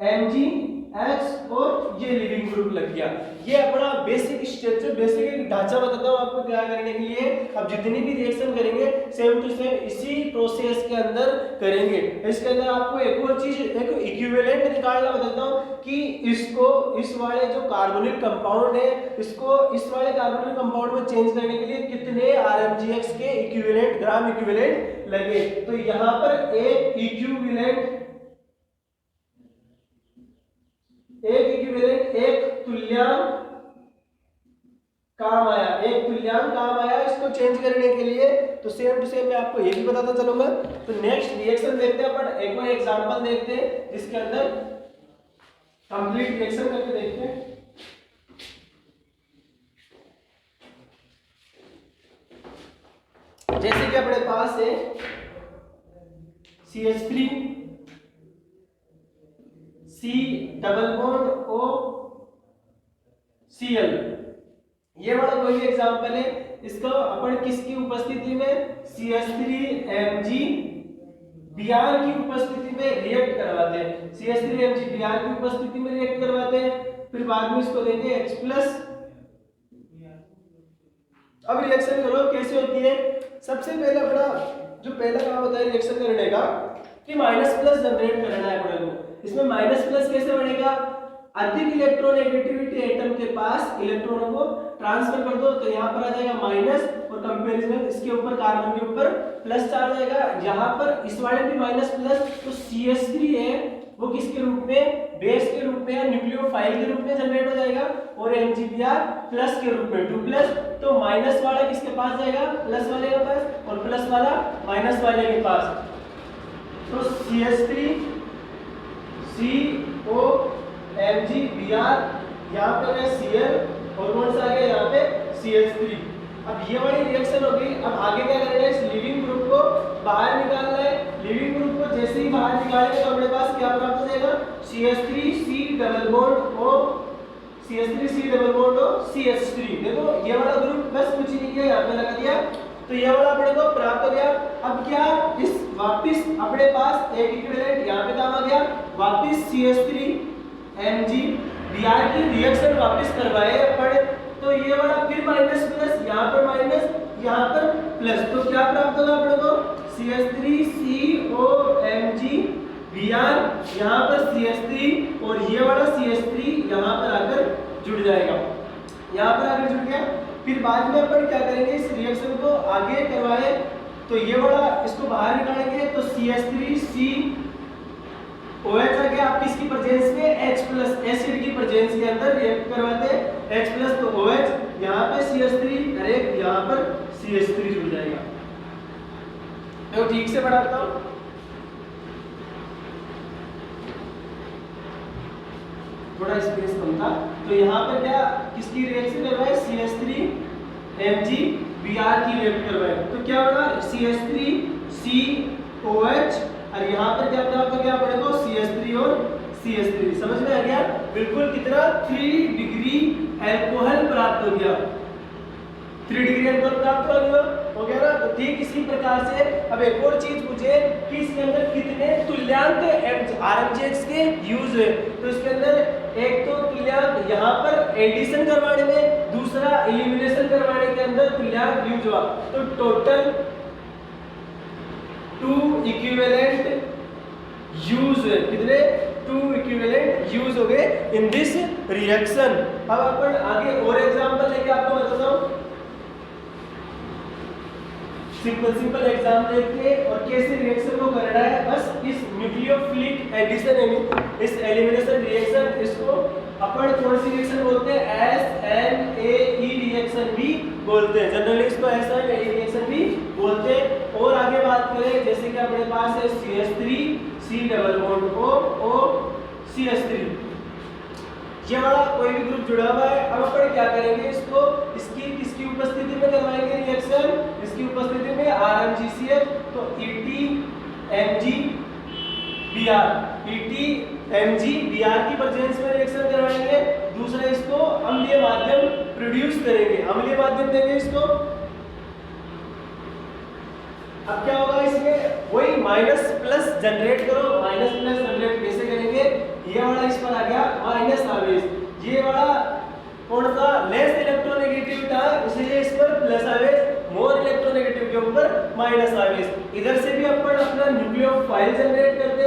MgX और ये लिविंग ग्रुप लग गया। ये अपना बेसिक स्ट्रक्चर, बेसिक एक ढांचा बताता हूं आपको क्या करने के लिए। अब जितनी भी रिएक्शन करेंगे सेम टू सेम इसी प्रोसेस के अंदर करेंगे। इसके अंदर आपको एक और चीज, एक इक्विवेलेंट निकालना बताता हूं कि इसको इस वाले जो कार्बोनिल कंपाउंड है, इसको इस वाले कार्बोनिल कंपाउंड में चेंज करने के लिए कितने RMGX के इक्विवेलेंट, ग्राम इक्विवेलेंट लगे। तो यहां पर एक इक्विवेलेंट, एक तुल्यांक काम आया, एक तुल्यांक काम आया इसको चेंज करने के लिए। तो सेम टू सेम मैं आपको ये भी बताता चलूंगा। तो नेक्स्ट रिएक्शन देखते हैं अपन, एक और एग्जांपल देखते हैं जिसके अंदर कंप्लीट रिएक्शन करके देखते हैं। जैसे कि अपने पास है CH3 C double bond OCl, ये वाला कोई भी एग्जांपल है। इसको अपन किसकी उपस्थिति में? CH3MgBr की उपस्थिति में रिएक्ट करवाते हैं। CH3MgBr की उपस्थिति में रिएक्ट करवाते हैं, फिर बाद में इसको देंगे H+। अब रिएक्शन करो कैसे होती है। सबसे पहले अपना जो पहला काम होता है रिएक्शन करने का, कि माइनस प्लस जनरेट करना है अपने को। इसमें माइनस प्लस कैसे बनेगा? अधिक इलेक्ट्रोनेगेटिविटी एटम के पास इलेक्ट्रॉनों को ट्रांसफर कर दो, तो यहाँ पर आ जाएगा माइनस, और कंपैरिजन इसके ऊपर कार्बन के ऊपर प्लस चार्ज आएगा। यहाँ पर इस वाले भी माइनस प्लस, तो CH3 है वो किसके रूप में, बेस के रूप में या न्यूक्लियोफाइल के रूप में जनरेट हो जाएगा, और MgBr प्लस के रूप में 2 प्लस, तो माइनस वाला किसके पास जाएगा, प्लस वाले के पास, और प्लस वाला माइनस वाले के पास। तो CH3 CO MgBr, यहाँ पे है Cl और कौन सा आ गया यहाँ पे CH3। अब ये वाली रिएक्शन होगी। अब आगे क्या करना है, इस लिविंग ग्रुप को बाहर निकालना है। लिविंग ग्रुप को जैसे ही बाहर निकालेंगे तो हमारे पास क्या प्राप्त हो जाएगा, CH3C double bond O, CH3C double bond O CH3। देखो ये वाला ग्रुप बस कुछ नहीं किया, यहाँ पे लगा दिया, तो ये वाला अपने को प्राप्त हो गया। अब क्या, इस वापस अपने पास एक इक्विवेलेंट यहाँ पे काम आ गया, वापस CH3 MgBr की रिएक्शन वापस करवाए अपन, तो ये वाला फिर माइनस प्लस, यहाँ पर माइनस, यहाँ पर प्लस, तो क्या प्राप्त होगा अपने को, CH3CO MgBr, यहाँ पर CH3 और ये वाला CH3 यहाँ पर आकर जुड़ जाएगा, यहाँ पर आकर जुड़ गया। फिर बाद में अपन क्या करेंगे, इस रिएक्शन को आगे करवाए, तो ये वाला इसको बाहर निकालेंगे, तो CH3C OH आ गया आप किसकी प्रेजेंस में, H प्लस, एसिड की प्रेजेंस के अंदर रिएक्ट करवाते हैं H प्लस, तो OH यहाँ पे CH3 और एक यहाँ पर CH3 जुड़ जाएगा। तो ठीक से बढ़ाता हूँ, थोड़ा स्पेस कम था। तो यहाँ पर क्या किसकी रिएक्शन करवाए, CH3 MgBr की रिएक्ट करवाए, तो क्या होगा CH3COH, और यहाँ पर क्या प्राप्त हो गया अपने को, CH3 और CH3। समझ में आ गया, बिल्कुल कितना 3 डिग्री अल्कोहल प्राप्त हो गया, 3 डिग्री अल्कोहल प्राप्त हो गया ना। तो ठीक इसी प्रकार से अब एक और चीज पूछे कि इसके अंदर कितने तुल्यांक RMGX के यूज है, तो इसके अंदर एक तो तुल्यांक यहाँ पर एडिशन करवाने में, दूसरा एलिमिनेशन करवाने के अंदर तुल्यांक यूज हुआ, तो टोटल 2 इक्विवेलेंट यूज है, कितने 2 इक्विवेलेंट यूज हो गए इन दिस रिएक्शन। अब अपन आगे और एग्जांपल लेके आपको बताता हूँ, सिंपल एग्जांपल लेके और कैसे रिएक्शन को करना है। बस इस न्यूक्लियोफिलिक एडिशन यानी इस एलिमिनेशन रिएक्शन, इसको अपन कौन सी रिएक्शन बोलते हैं, SNAE रिएक्शन भी बोलते हैं, जनरली इसको SNAE रिएक्शन भी बोलते हैं। और आगे बात करें, जैसे कि अपने पास है CH3C double bond O CH3, ये वाला कोई भी ग्रुप जुड़ा हुआ है। अब अपन क्या करेंगे, इसको इसकी किसकी उपस्थिति में करवाएंगे रिएक्शन, इसकी उपस्थिति में RMGCl, तो ETMgBr की प्रेजेंस में रिएक्शन करवाएंगे। दूसरा इसको अम्लीय माध्यम प्रोड्यूस करेंगे, अम्लीय माध्यम देंगे इसको। अब क्या होगा इसमें, वही माइनस प्लस जनरेट करो, माइनस प्लस जनरेट कैसे करेंगे, ये वाला इस पर आ गया माइनस आवेश, ये वाला कौन सा लेस इलेक्ट्रोनेगेटिव था इसलिए इस पर प्लस आवेश, मोर इलेक्ट्रोनेगेटिव के ऊपर माइनस आवेश। इधर से भी अपन अपना न्यूक्लियोफाइल जनरेट करते,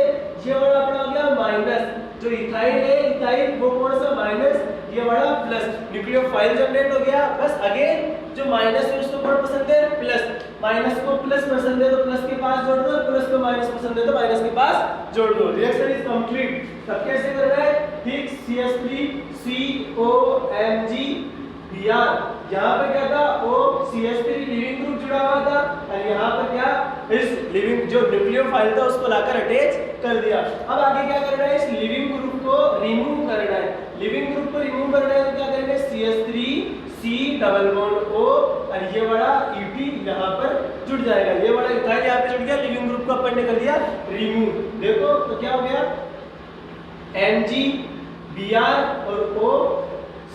ये वाला अपना हो गया माइनस, जो इथाइल है इथाइल वो कौन सा माइनस, ये वाला प्लस, न्यूक्लियोफाइल जनरेट हो गया। बस अगेन जो माइनस है उसको कौन पसंद है, प्लस, माइनस को प्लस पसंद है तो प्लस के पास जोड़ दो, प्लस को माइनस पसंद है तो माइनस के पास जोड़ दो, रिएक्शन इज कंप्लीट। तब कैसे करना है, ठीक CH3COMgBr, यहाँ पे क्या था, O CH3 लिविंग ग्रुप जुड़ा हुआ था, और यहाँ पर क्या इस लिविंग जो न्यूक्लियोफाइल था उसको लाकर अटैच कर दिया। अब आगे क्या करना है, इस लिविंग ग्रुप को रिमूव करना है, लिविंग ग्रुप को रिमूव करना है तो क्या करेंगे, CH3C डबल बॉन्ड O, और ये वाला ET यहाँ पर जुड़ जाएगा, ये वाला इथाइल यहाँ पे जुड़ गया, लिविंग ग्रुप को अपन ने कर दिया रिमूव। देखो तो क्या हो गया, MgBr और O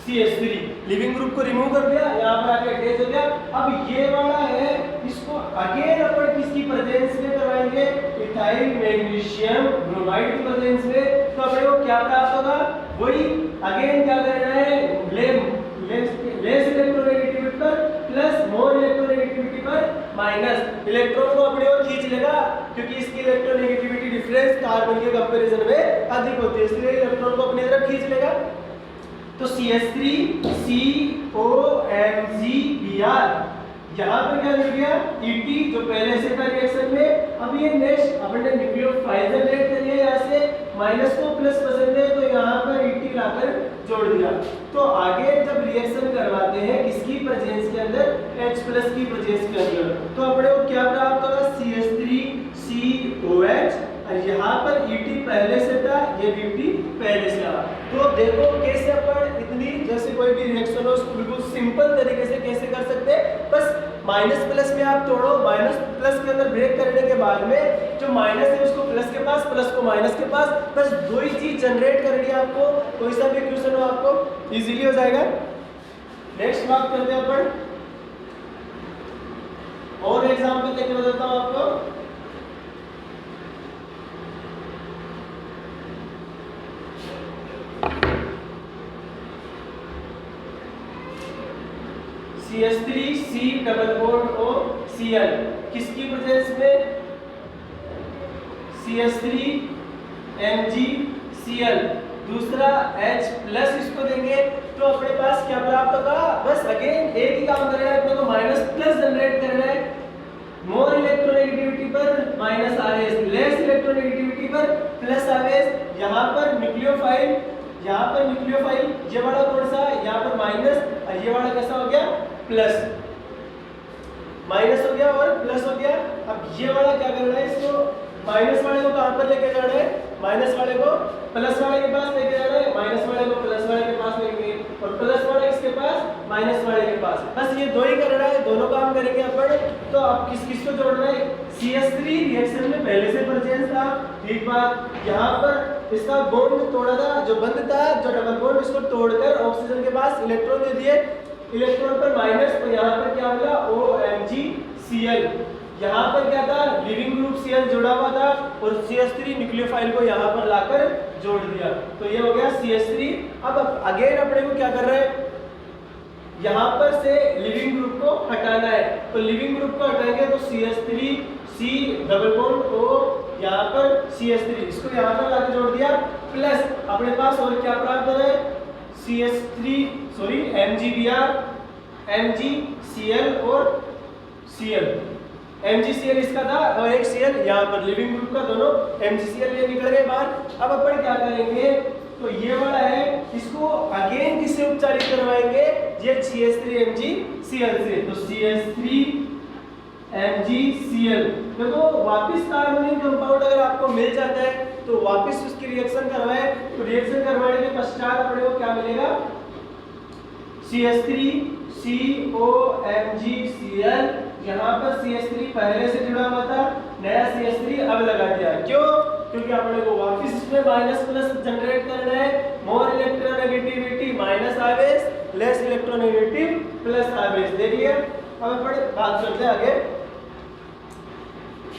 CH3 लिविंग ग्रुप को रिमूव कर दिया, यहाँ पर आके अटैच हो गया। अब ये वाला है, इसको अगेन अपन किसकी प्रेजेंस में करवाएंगे, इथाइल मैग्नीशियम ब्रोमाइड की प्रेजेंस में, तो अपने को क्या प्राप्त होगा, वही अगेन क्या करना है, लेस इलेक्ट्रोनेगेटिविटी पर प्लस, मोर इलेक्ट्रोनेगेटिविटी पर माइनस, इलेक्ट्रॉन को अपने ओर खींच लेगा क्योंकि इसकी इलेक्ट्रोनेगेटिविटी डिफरेंस कार्बन के कंपैरिजन में अधिक होती है, इसलिए इलेक्ट्रॉन को अपनी तरफ खींच लेगा। तो CH3COMgBr, यहाँ पर क्या जुड़ गया, ET जो पहले से था रिएक्शन में, अब ये नेक्स्ट अपने न्यूक्लियोफाइल जनरेट करिए, यहाँ से माइनस को प्लस पसंद है तो यहाँ पर Et लाकर जोड़ दिया। तो आगे जब रिएक्शन करवाते हैं किसकी प्रेजेंस के अंदर, H प्लस की प्रेजेंस के अंदर, तो अपने को क्या प्राप्त होगा, CH3COH, और यहाँ पर Et पहले से था, ये Bt पहले से आया। तो देखो कैसे अपन इतनी जैसे कोई भी रिएक्शन हो उसको बिल्कुल सिंपल तरीके से कैसे कर सकते हैं, बस माइनस प्लस में आप तोड़ो, माइनस प्लस के अंदर ब्रेक करने के बाद में जो माइनस है उसको प्लस के पास, प्लस को माइनस के पास, बस दो ही चीज जनरेट करनी है आपको, कोई सा भी क्वेश्चन हो आपको इजीली हो जाएगा। नेक्स्ट बात करते हैं अपन, और एग्जांपल लेके बताता हूं आपको। CH3C double bond O Cl किसकी प्रेजेंस में, CH3MgCl, दूसरा H प्लस इसको देंगे तो अपने पास क्या प्राप्त होगा, बस अगेन एक ही काम करना है अपने को, माइनस प्लस जनरेट करना है, मोर इलेक्ट्रोनेगेटिविटी पर माइनस आवेश, लेस इलेक्ट्रोनेगेटिविटी पर प्लस आवेश, यहाँ पर न्यूक्लियोफाइल, यहाँ पर न्यूक्लियोफाइल, ये वाला कौन सा, यहाँ पर माइनस, और ये वाला कैसा हो गया, प्लस, माइनस हो गया और प्लस हो गया। अब ये वाला क्या करना है, इसको माइनस वाले को कहां पर लेके जाना है, माइनस वाले को प्लस वाले के पास लेके जाना है, माइनस वाले को प्लस वाले के पास लेंगे, और प्लस वाले किसके पास, माइनस वाले के पास, बस ये दो ही करना है, दोनों काम करेंगे अपन। तो अब किस किस को जोड़ना है, CH3 रिएक्शन में पहले से प्रेजेंस था, ठीक बात, यहाँ पर इसका बॉन्ड तोड़ा था, जो बंद था, जो डबल बॉन्ड, इसको तोड़कर ऑक्सीजन के पास इलेक्ट्रॉन दे दिए, इलेक्ट्रॉन पर माइनस, तो यहाँ पर क्या मिला, OMgCl, यहाँ पर क्या था, लिविंग ग्रुप Cl जुड़ा हुआ था, और CH3 न्यूक्लियोफाइल को यहाँ पर लाकर जोड़ दिया, तो ये हो गया CH3। अब अगेन अपने को क्या कर रहे हैं, यहाँ पर से लिविंग ग्रुप को हटाना है, तो लिविंग ग्रुप को हटाएंगे तो CH3C डबल बॉन्ड O, यहाँ पर CH3, इसको यहाँ पर लाकर जोड़ दिया, प्लस अपने पास और क्या प्राप्त हो रहा है, MgBr, MgCl और Cl, MgCl इसका था और एक Cl यहाँ पर लिविंग ग्रुप का, दोनों MgCl ये निकल गए बाहर। अब अपन क्या करेंगे, तो ये वाला है, इसको अगेन किससे उपचारित करवाएंगे, ये CH3MgCl से, तो CH3MgCl, देखो वापस कार्बोनिक कंपाउंड अगर आपको मिल जाता है तो वापस उसकी रिएक्शन करवाए, तो रिएक्शन करवाने के पश्चात अपने को क्या मिलेगा, CH3COMgCl, यहाँ पर CH3 पहले से जुड़ा हुआ था, नया CH3 अब लगा दिया, क्यों, क्योंकि अपने को वापस इसमें माइनस प्लस जनरेट करना है, मोर इलेक्ट्रोनेगेटिविटी माइनस आवेश, लेस इलेक्ट्रोनेगेटिव प्लस आवेश, देखिए। अब अपन बात करते हैं आगे,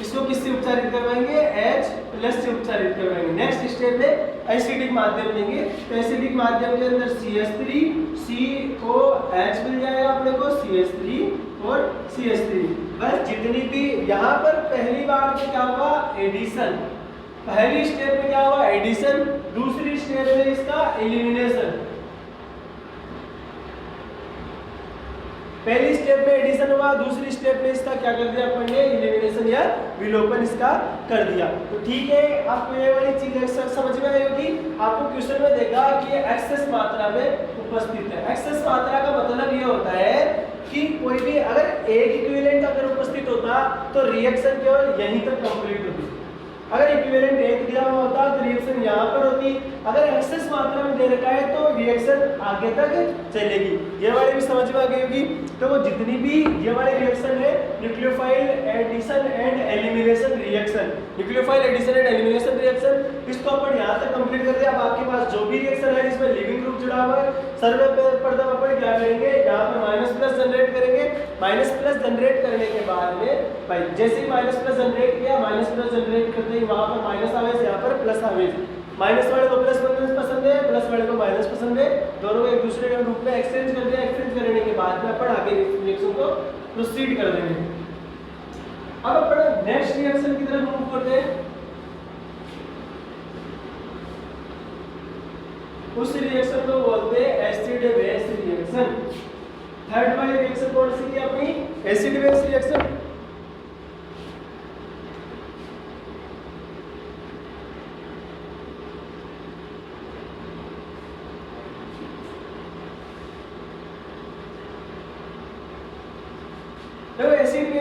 इसको किससे उपचारित करवाएंगे, H प्लस से उपचारित करवाएंगे। नेक्स्ट स्टेप में एसिडिक माध्यम लेंगे, तो एसिडिक माध्यम के अंदर CH3COH मिल जाएगा अपने को, CH3 और CH3, बस जितनी भी यहाँ पर पहली बार में क्या हुआ, एडिशन, पहली स्टेप में क्या हुआ, एडिशन, दूसरी स्टेप में इसका एलिमिनेशन, पहली स्टेप में एडिशन हुआ, दूसरी स्टेप में इसका क्या कर दिया अपन ने, एलिमिनेशन या विलोपन इसका कर दिया। तो ठीक है, आपको ये वाली चीज समझ में आई होगी। आपको क्वेश्चन में देखा कि ये एक्सेस मात्रा में उपस्थित है, एक्सेस मात्रा का मतलब ये होता है कि कोई भी अगर एक इक्विवेलेंट अगर उपस्थित होता तो रिएक्शन केवल यहीं तक कंप्लीट होती, अगर इक्विवेलेंट एक दिया हुआ होता तो रिएक्शन यहाँ पर होती, अगर एक्सेस मात्रा में दे रखा है तो रिएक्शन आगे तक चलेगी। ये वाली भी समझ में आ गई होगी। तो वो जितनी भी ये वाले रिएक्शन है, nucleophile addition and elimination reaction, nucleophile addition and elimination reaction, इसको अपन यहाँ तक कंप्लीट कर दिया। अब आपके पास जो भी रिएक्शन है जिसमें लिविंग ग्रुप जुड़ा हुआ है, सर्वप्रथम अपन क्या करेंगे, यहाँ पर माइनस प्लस जनरेट करेंगे। माइनस प्लस जनरेट करने के बाद में भाई जैसे ही माइनस प्लस जनरेट किया, माइनस प्लस जनरेट करते ही वहां पर माइनस आवेश, यहाँ पर प्लस आवेश, माइनस वाले को प्लस पसंद है, प्लस वाले को माइनस पसंद है, दोनों को एक दूसरे के रूप में एक्सचेंज कर दिया। एक्सचेंज करने के बाद में अपन आगे रिएक्शन को प्रोसीड कर देंगे। अब अपन नेक्स्ट रिएक्शन की तरफ मूव करते हैं। उस रिएक्शन को बोलते हैं एसिड बेस रिएक्शन। थर्ड वाली रिएक्शन कौन सी थी अपनी, acid base reaction.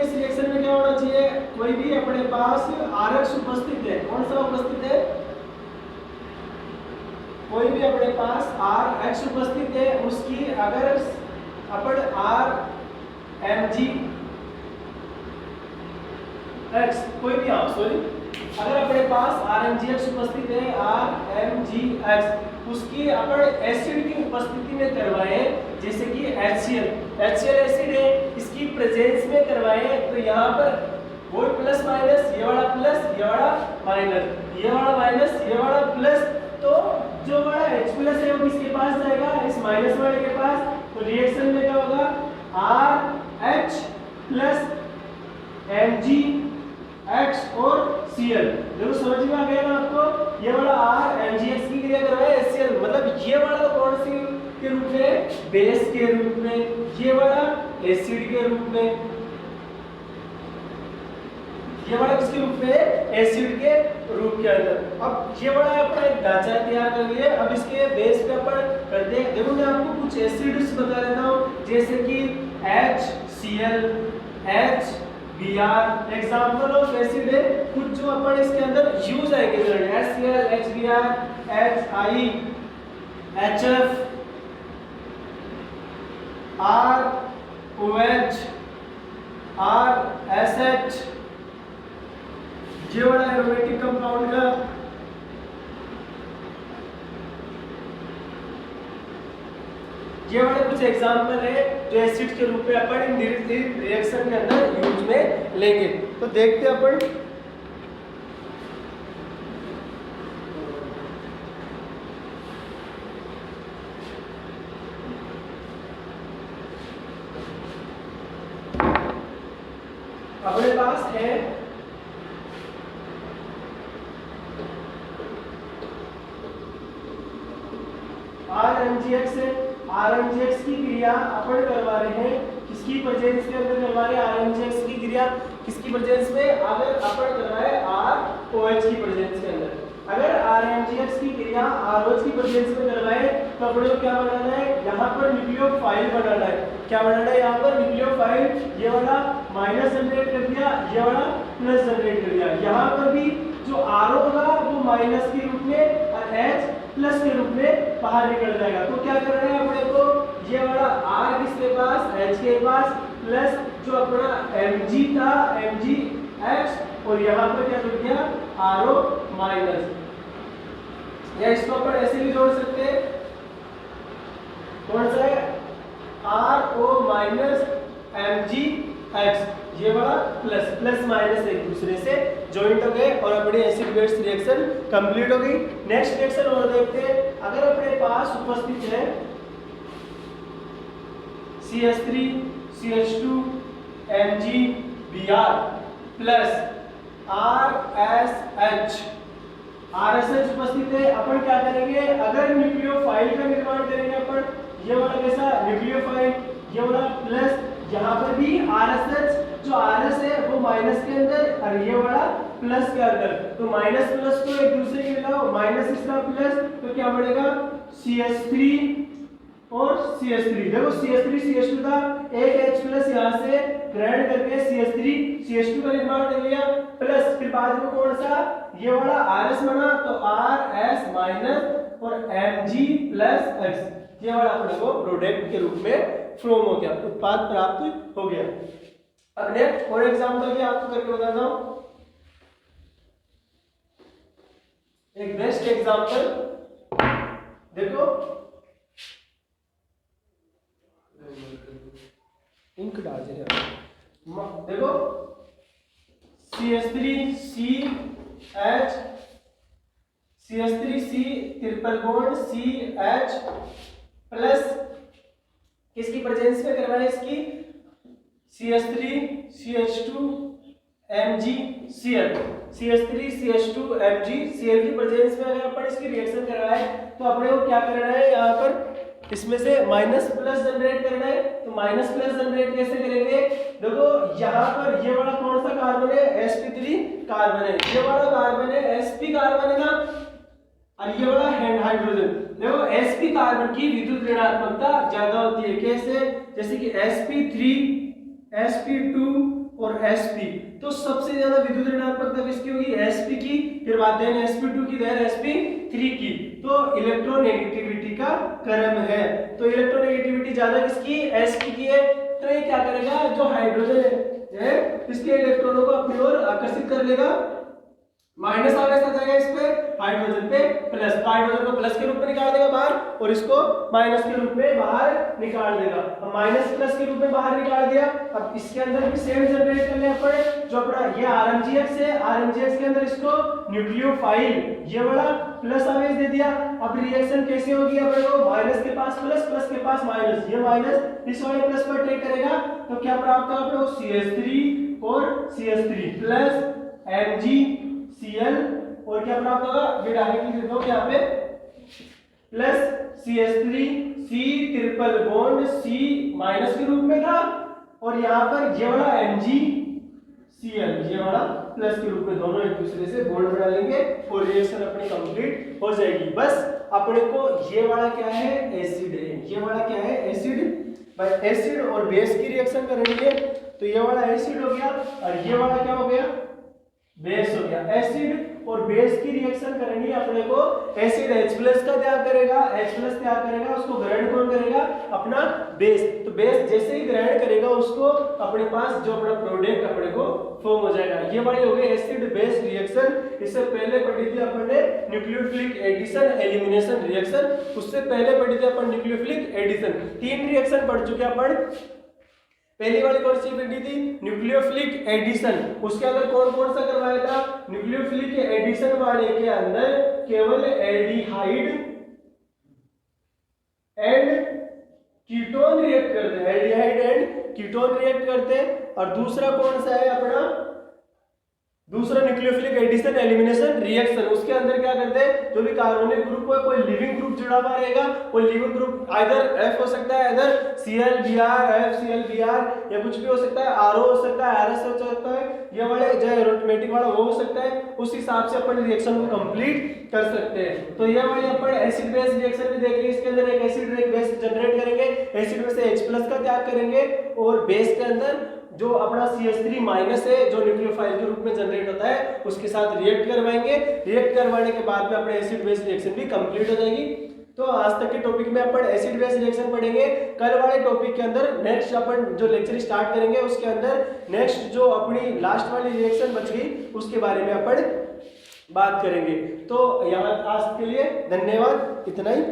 Base reaction में क्या होना चाहिए, कोई भी अपने पास RX उपस्थित है, कौन सा उपस्थित है, कोई भी अपने पास RX उपस्थित है, उसकी अगर अपन RMGX कोई भी सॉरी, अगर अपने पास RMGX उपस्थित है, RMGX उसकी अपन एसिड की उपस्थिति में करवाए, जैसे कि HCl एसिड है, इसकी प्रेजेंस में करवाए, तो यहाँ पर वो प्लस माइनस, ये वाला प्लस, ये वाला माइनस, ये वाला माइनस, ये वाला प्लस, तो जो वाला H प्लस है वो किसके पास जाएगा, इस माइनस वाले के पास, तो रिएक्शन में क्या होगा, RH प्लस MgX और Cl। देखो समझ में आ गया ना आपको, ये वाला RMGX की क्रिया कर रहा है HCl, मतलब ये वाला कौन सी के रूप में, बेस के रूप में, ये वाला एसिड के रूप में, ये वाला किसके रूप में, एसिड के रूप के अंदर। अब ये वाला अपन एक ढांचा तैयार कर लिए, अब इसके बेस पे अपन करते हैं। देखो मैं आपको कुछ एसिड्स बता देता हूँ, जैसे कि HCl, HBr example of acid है, कुछ जो अपन इसके अंदर यूज आएंगे, HCl, HBr, HI, HF, ROH, RSH, ये वाला एरोमेटिक कंपाउंड का, ये वाले कुछ एग्जांपल है जो एसिड के रूप में अपन इन रिएक्शन के अंदर यूज में लेंगे। तो देखते हैं अपन, अपने पास है RMGX है, RMGX की क्रिया अपन करवा रहे हैं, किसकी प्रेजेंस के अंदर करवा रहे हैं, RMGX की क्रिया किसकी प्रेजेंस में, अगर अपन करवाए ROH की प्रेजेंस के अंदर, अगर RMGX की क्रिया ROH की प्रेजेंस में करवाए तो अपन को क्या बनाना है, यहाँ पर न्यूक्लियोफाइल बनाना है, क्या बनाना है यहाँ पर न्यूक्लियोफाइल, ये वाला माइनस जनरेट कर दिया, ये वाला प्लस जनरेट कर दिया, यहाँ पर भी जो RO होगा वो माइनस के रूप में और H प्लस के रूप में बाहर निकल जाएगा। तो क्या कर रहे हैं अपने को, ये वाला R किसके पास, H के पास, प्लस जो अपना Mg था MgX, और यहाँ पर क्या जुड़ गया RO माइनस, या इसको अपन ऐसे भी जोड़ सकते हैं, कौन सा है RO माइनस MgX, ये वाला प्लस, प्लस माइनस एक दूसरे से जॉइंट हो गए और अपनी एसिड बेस रिएक्शन कंप्लीट हो गई। नेक्स्ट रिएक्शन और देखते हैं, अगर अपने पास उपस्थित है CH3 CH2 MgBr plus RSH उपस्थित है, अपन क्या करेंगे, अगर न्यूक्लियोफाइल का निर्माण करेंगे अपन, ये वाला कैसा न्यूक्लियोफाइल, ये वाला प्लस, यहाँ पर भी RSH, जो RS है वो माइनस के अंदर और ये वाला प्लस के अंदर, तो माइनस प्लस को एक दूसरे के मिलाओ, माइनस इसका प्लस, तो क्या बढ़ेगा CH3 और CH3, देखो CH3 CH2 था, एक H प्लस यहाँ से ग्रहण करके CH3 CH2 का निर्माण कर लिया, प्लस फिर बाद में कौन सा, ये वाला RS बना, तो RS माइनस और Mg प्लस X, ये वाला अपने को प्रोडक्ट के रूप में फ्लोम हो गया, उत्पाद प्राप्त हो गया। अब नेक्स्ट और एग्जांपल भी आपको करके बताता हूं, एक बेस्ट एग्जांपल देखो, इंक डाल दे, देखो CH3C triple bond CH plus किसकी प्रेजेंस में करवाए, इसकी CH3 CH2 MgCl, CH3 CH2 MgCl की प्रेजेंस में अगर अपन इसकी रिएक्शन करवाए तो अपने को क्या करना है, यहाँ पर इसमें से माइनस प्लस जनरेट करना है, तो माइनस प्लस जनरेट कैसे करेंगे, देखो यहाँ पर ये वाला कौन सा कार्बन है, sp3 कार्बन है, ये वाला कार्बन है sp कार्बन है ना, और ये वाला हाइड्रोजन, देखो sp कार्बन की विद्युत ऋणात्मकता ज्यादा होती है, कैसे, जैसे कि sp3 sp2 और Sp। तो सबसे ज्यादा विद्युत ऋणात्मकता किसकी होगी? Sp की, फिर बात है Sp2 की, देन Sp3 की। तो इलेक्ट्रोनेगेटिविटी का क्रम है। तो इलेक्ट्रोनेगेटिविटी ज्यादा किसकी? Sp की है। तो ये क्या करेगा, जो हाइड्रोजन है इसके इलेक्ट्रॉनों को अपनी ओर आकर्षित कर लेगा, माइनस आवेश आ जाएगा इस पे, हाइड्रोजन पे प्लस, तो हाइड्रोजन को प्लस के रूप में निकाल देगा बाहर और इसको माइनस के रूप में बाहर निकाल देगा। अब माइनस प्लस के रूप में बाहर निकाल दिया। अब इसके अंदर भी सेम जनरेट कर ले अपन, जो अपना ये RMGX है, RMGX के अंदर इसको न्यूक्लियोफाइल ये वाला प्लस आवेश दे दिया। अब रिएक्शन कैसे होगी, अपन को माइनस के पास प्लस, प्लस के पास माइनस, ये माइनस इस वाले प्लस पर टेक करेगा तो क्या प्राप्त होगा अपन को? CH3 और CH3 प्लस MgCl और क्या प्राप्त होगा? ये डायरेक्टली लिख दो यहाँ पे, plus CH3 C triple bond C minus के रूप में था और यहाँ पर ये वाला MgCl ये वाला प्लस के रूप में, दोनों एक दूसरे से बॉन्ड बना लेंगे और रिएक्शन अपनी कंप्लीट हो जाएगी। बस अपने को ये वाला क्या है? एसिड है। ये वाला क्या है? एसिड। भाई एसिड और बेस की रिएक्शन करनी है तो ये वाला एसिड हो गया और ये वाला क्या हो गया? बेस हो गया। एसिड और बेस की रिएक्शन करनी है अपने को, एसिड H+ का तैयार करेगा, H+ तैयार करेगा, उसको ग्रहण कौन करेगा? अपना बेस। तो बेस जैसे ही ग्रहण करेगा उसको अपने पास जो अपना प्रोडक्ट अपने को फॉर्म हो जाएगा। ये वाली हो गई एसिड बेस रिएक्शन। इससे पहले पढ़ी थी अपन ने न्यूक्लियोफिलिक एडिशन एलिमिनेशन रिएक्शन, उससे पहले पढ़ी थी अपन न्यूक्लियोफिलिक एडिशन। 3 रिएक्शन पढ़ चुके अपन। पहली वाली कौन सी पढ़ी थी? Nucleophilic addition. उसके अंदर कौन कौन सा करवाया था? न्यूक्लियोफिलिक एडिशन वाले के अंदर केवल एल्डिहाइड एंड कीटोन रिएक्ट करते हैं, एल्डिहाइड एंड कीटोन रिएक्ट करते हैं। और दूसरा कौन सा है अपना? दूसरा न्यूक्लियोफिलिक एडिशन एलिमिनेशन रिएक्शन। उसके अंदर क्या करते हैं? जो भी कार्बोनिक ग्रुप है, कोई लिविंग ग्रुप जुड़ा हुआ रहेगा, वो लिविंग ग्रुप आइदर F हो सकता है, आइदर ClBr, FClBr या कुछ भी हो सकता है, RO हो सकता है, RS हो सकता है, ये वाले जो एरोमेटिक वाला वो हो सकता है। उस हिसाब से अपन रिएक्शन को कंप्लीट कर सकते हैं। तो ये वाले अपन एसिड बेस रिएक्शन भी देख लिए। इसके अंदर एक एसिड एक बेस जनरेट करेंगे, एसिड में से H+ का त्याग करेंगे और बेस के अंदर जो अपना CH3 माइनस है जो न्यूक्लियोफाइल के रूप में जनरेट होता है उसके साथ रिएक्ट करवाएंगे। रिएक्ट करवाने के बाद में अपने एसिड बेस रिएक्शन भी कंप्लीट हो जाएगी। तो आज तक के टॉपिक में अपन एसिड बेस रिएक्शन पढ़ेंगे। कल वाले टॉपिक के अंदर नेक्स्ट अपन जो लेक्चर स्टार्ट करेंगे उसके अंदर नेक्स्ट जो अपनी लास्ट वाली रिएक्शन बच गई उसके बारे में अपन बात करेंगे। तो यहाँ आज के लिए धन्यवाद, इतना ही।